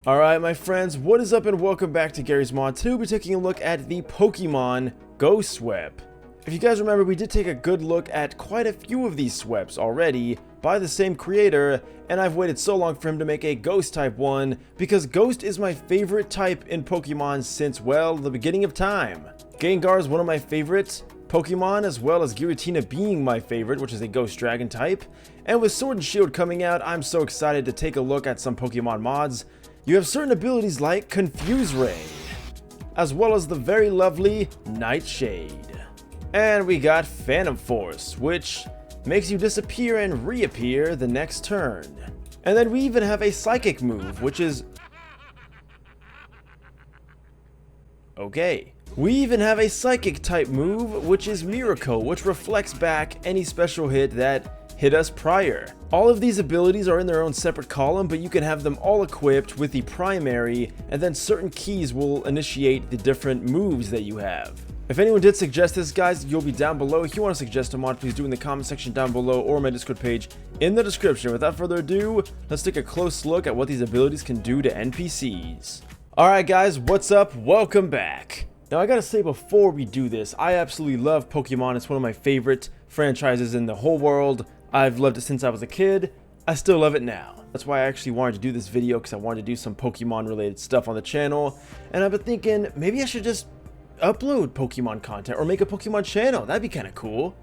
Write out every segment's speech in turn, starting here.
Alright my friends, what is up and welcome back to Garry's Mod. Today we'll be taking a look at the Pokemon Ghost Sweep. If you guys remember, we did take a good look at quite a few of these sweeps already by the same creator, and I've waited so long for him to make a Ghost type one because Ghost is my favorite type in Pokemon since, well, the beginning of time. Gengar is one of my favorite Pokemon, as well as Giratina being my favorite, which is a Ghost Dragon type. And with Sword and Shield coming out, I'm so excited to take a look at some Pokemon mods. You have certain abilities like Confuse Ray, as well as the very lovely Nightshade. And we got Phantom Force, which makes you disappear and reappear the next turn. And then we even have a Psychic move, which is... okay. We even have a Psychic type move, which is Miracle, which reflects back any special hit that hit us prior. All of these abilities are in their own separate column, but you can have them all equipped with the primary, and then certain keys will initiate the different moves that you have. If anyone did suggest this, guys, you'll be down below. If you want to suggest a mod, please do in the comment section down below or my Discord page in the description. Without further ado, let's take a close look at what these abilities can do to NPCs. Alright guys, what's up? Welcome back. Now I gotta say before we do this, I absolutely love Pokemon. It's one of my favorite franchises in the whole world. I've loved it since I was a kid. I still love it now. That's why I actually wanted to do this video, because I wanted to do some Pokemon related stuff on the channel. And I've been thinking maybe I should just upload Pokemon content or make a Pokemon channel. That'd be kind of cool.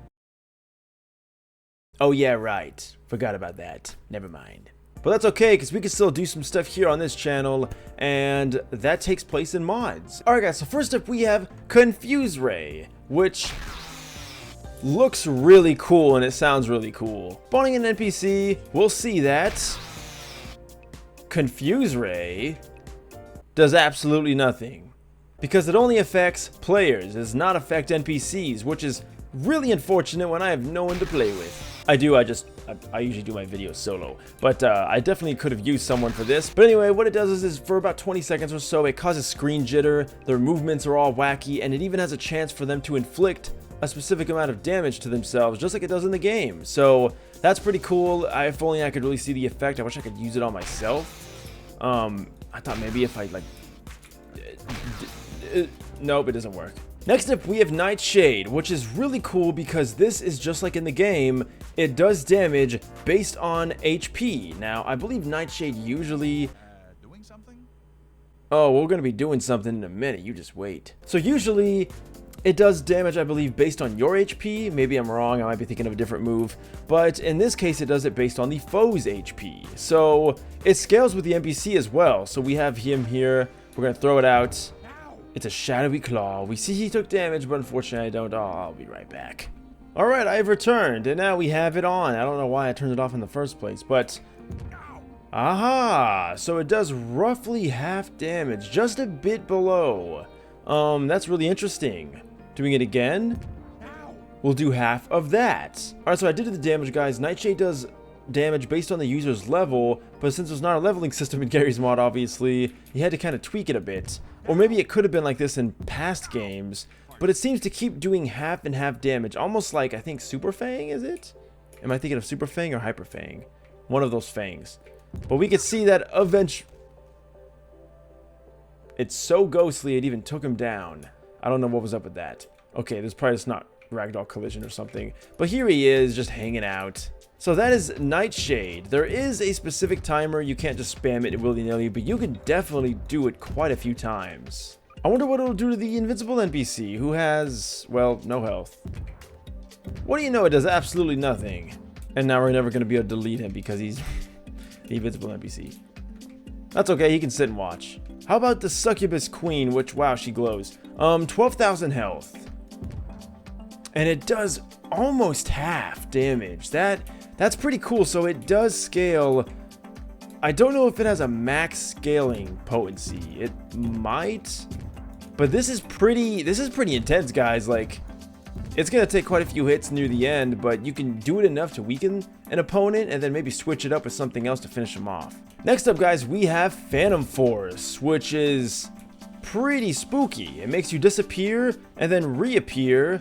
Oh yeah, right. Forgot about that. Never mind. But that's okay, because we can still do some stuff here on this channel, and that takes place in mods. Alright guys, so first up we have Confuse Ray, which looks really cool and it sounds really cool. Spawning an NPC, we'll see that Confuse Ray does absolutely nothing, because it only affects players, it does not affect NPCs, which is really unfortunate when I have no one to play with. I usually do my videos solo, but I definitely could have used someone for this. But anyway, what it does is for about 20 seconds or so, it causes screen jitter, their movements are all wacky, and it even has a chance for them to inflict a specific amount of damage to themselves, just like it does in the game. So that's pretty cool. If only I could really see the effect. I wish I could use it on myself. I thought maybe if I like... nope, it doesn't work. Next up, we have Nightshade, which is really cool because this is just like in the game. It does damage based on HP. Now, I believe Nightshade usually... doing something? Oh, we're going to be doing something in a minute. You just wait. So usually, it does damage, I believe, based on your HP. Maybe I'm wrong. I might be thinking of a different move. But in this case, it does it based on the foe's HP. So it scales with the NPC as well. So we have him here. We're going to throw it out. It's a shadowy claw. We see he took damage, but unfortunately I don't. Oh, I'll be right back. Alright, I've returned, and now we have it on. I don't know why I turned it off in the first place, but... aha! So it does roughly half damage, just a bit below. That's really interesting. Doing it again? We'll do half of that. Alright, so I did the damage, guys. Nightshade does damage based on the user's level, but since there's not a leveling system in Garry's Mod, obviously, he had to kind of tweak it a bit. Or maybe it could have been like this in past games, but it seems to keep doing half and half damage, almost like, I think, Super Fang, is it? Am I thinking of Super Fang or Hyper Fang? One of those fangs. But we could see that eventually... it's so ghostly, it even took him down. I don't know what was up with that. Okay, this probably is not Ragdoll Collision or something. But here he is, just hanging out. So that is Nightshade. There is a specific timer. You can't just spam it willy-nilly, but you can definitely do it quite a few times. I wonder what it'll do to the Invincible NPC, who has, well, no health. What do you know? It does absolutely nothing. And now we're never going to be able to delete him because he's the Invincible NPC. That's okay. He can sit and watch. How about the Succubus Queen, which, wow, she glows. 12,000 health. And it does almost half damage. That's pretty cool. So it does scale. I don't know if it has a max scaling potency. It might, but this is pretty intense, guys. Like, it's gonna take quite a few hits near the end, but you can do it enough to weaken an opponent and then maybe switch it up with something else to finish them off. Next up, guys, we have Phantom Force, which is pretty spooky. It makes you disappear and then reappear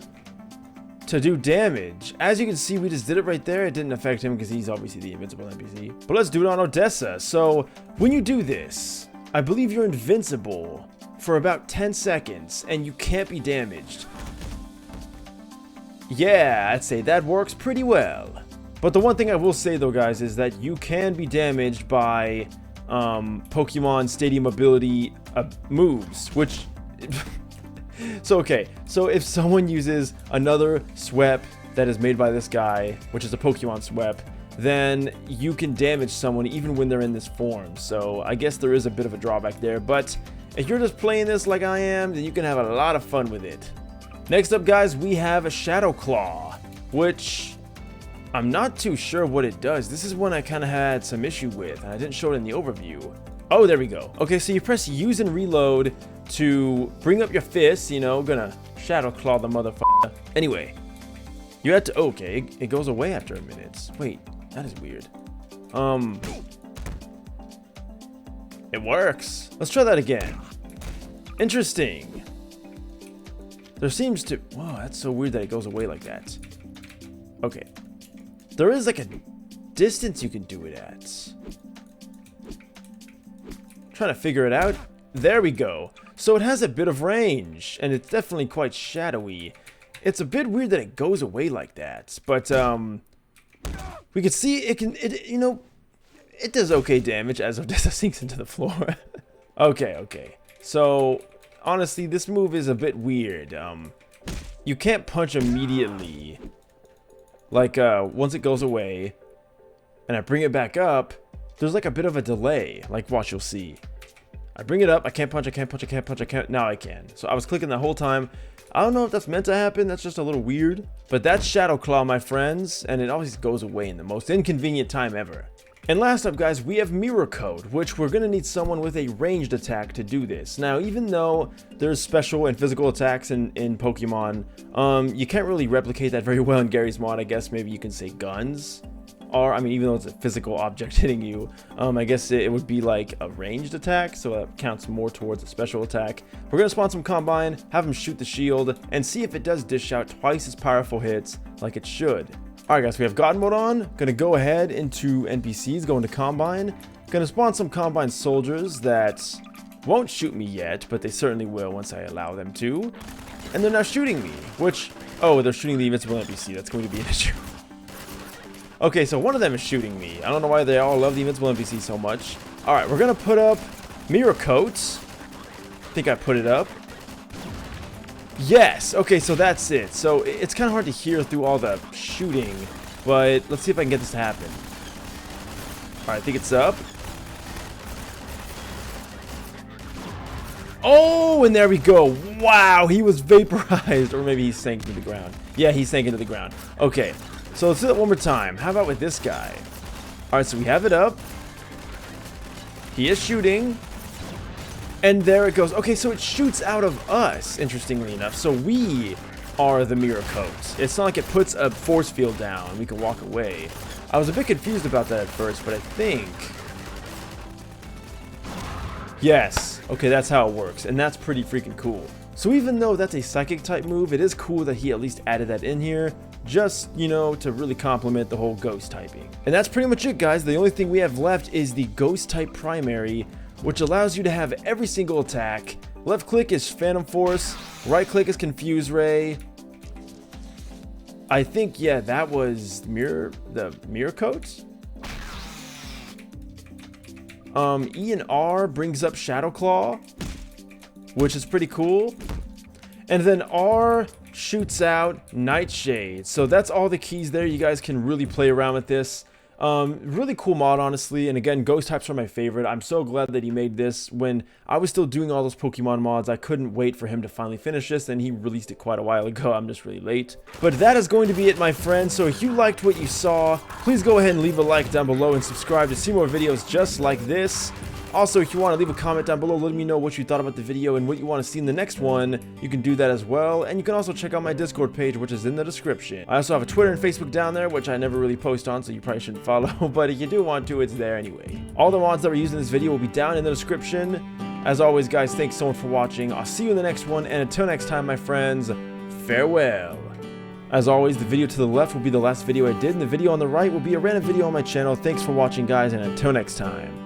to do damage. As you can see, we just did it right there. It didn't affect him because he's obviously the invincible NPC. But let's do it on Odessa. So when you do this, I believe you're invincible for about 10 seconds, and you can't be damaged. Yeah, I'd say that works pretty well. But the one thing I will say though, guys, is that you can be damaged by Pokemon Stadium ability moves, which... So, okay, so if someone uses another Swep that is made by this guy, which is a Pokemon Swep, then you can damage someone even when they're in this form. So I guess there is a bit of a drawback there, but if you're just playing this like I am, then you can have a lot of fun with it. Next up, guys, we have a Shadow Claw, which I'm not too sure what it does. This is one I kind of had some issue with, and I didn't show it in the overview. Oh, there we go. Okay, so you press use and reload to bring up your fists, you know, gonna Shadow Claw the motherfucker. Anyway, you had to, okay, it goes away after a minute. Wait, that is weird. It works. Let's try that again. Interesting. There seems to, whoa, that's so weird that it goes away like that. Okay. There is like a distance you can do it at. Trying to figure it out. There we go. So it has a bit of range, and it's definitely quite shadowy. It's a bit weird that it goes away like that, but we can see it you know, it does okay damage as Odessa sinks into the floor. Okay. So honestly, this move is a bit weird. You can't punch immediately. Like once it goes away, and I bring it back up, there's like a bit of a delay. Like watch, you'll see. I bring it up, I can't punch, now I can. So I was clicking the whole time. I don't know if that's meant to happen, that's just a little weird. But that's Shadow Claw, my friends, and it always goes away in the most inconvenient time ever. And last up, guys, we have Mirror Coat, which we're gonna need someone with a ranged attack to do this. Now, even though there's special and physical attacks in Pokemon, you can't really replicate that very well in Garry's mod. I guess maybe you can say guns. Or, I mean, even though it's a physical object hitting you, I guess it would be like a ranged attack, so that counts more towards a special attack. We're going to spawn some Combine, have him shoot the shield, and see if it does dish out twice as powerful hits like it should. Alright guys, we have God mode on. Going to go ahead into NPCs, go into Combine. Going to spawn some Combine soldiers that won't shoot me yet, but they certainly will once I allow them to. And they're now shooting me, which, oh, they're shooting the Invincible NPC. That's going to be an issue. Okay, so one of them is shooting me. I don't know why they all love the Invincible NPC so much. Alright, we're going to put up Mirror Coats. I think I put it up. Yes! Okay, so that's it. So it's kind of hard to hear through all the shooting, but let's see if I can get this to happen. Alright, I think it's up. Oh, and there we go. Wow, he was vaporized. Or maybe he sank into the ground. Yeah, he sank into the ground. Okay. So let's do that one more time. How about with this guy? Alright, so we have it up. He is shooting. And there it goes. Okay, so it shoots out of us, interestingly enough. So we are the Mirror Coats. It's not like it puts a force field down and we can walk away. I was a bit confused about that at first, but I think... Yes. Okay, that's how it works. And that's pretty freaking cool. So even though that's a psychic type move, it is cool that he at least added that in here. Just, you know, to really complement the whole ghost typing. And that's pretty much it, guys. The only thing we have left is the ghost type primary, which allows you to have every single attack. Left click is Phantom Force, right click is Confuse Ray. I think, yeah, that was the Mirror Coats. E and R brings up Shadow Claw, which is pretty cool. And then R shoots out Nightshade. So that's all the keys there. You guys can really play around with this. Really cool mod, honestly. And again, ghost types are my favorite. I'm so glad that he made this. When I was still doing all those Pokemon mods, I couldn't wait for him to finally finish this, and he released it quite a while ago. I'm just really late. But that is going to be it, my friends. So if you liked what you saw, please go ahead and leave a like down below and subscribe to see more videos just like this. Also, if you want to leave a comment down below letting me know what you thought about the video and what you want to see in the next one, you can do that as well. And you can also check out my Discord page, which is in the description. I also have a Twitter and Facebook down there, which I never really post on, so you probably shouldn't follow. But if you do want to, it's there anyway. All the mods that were used in this video will be down in the description. As always, guys, thanks so much for watching. I'll see you in the next one. And until next time, my friends, farewell. As always, the video to the left will be the last video I did, and the video on the right will be a random video on my channel. Thanks for watching, guys, and until next time.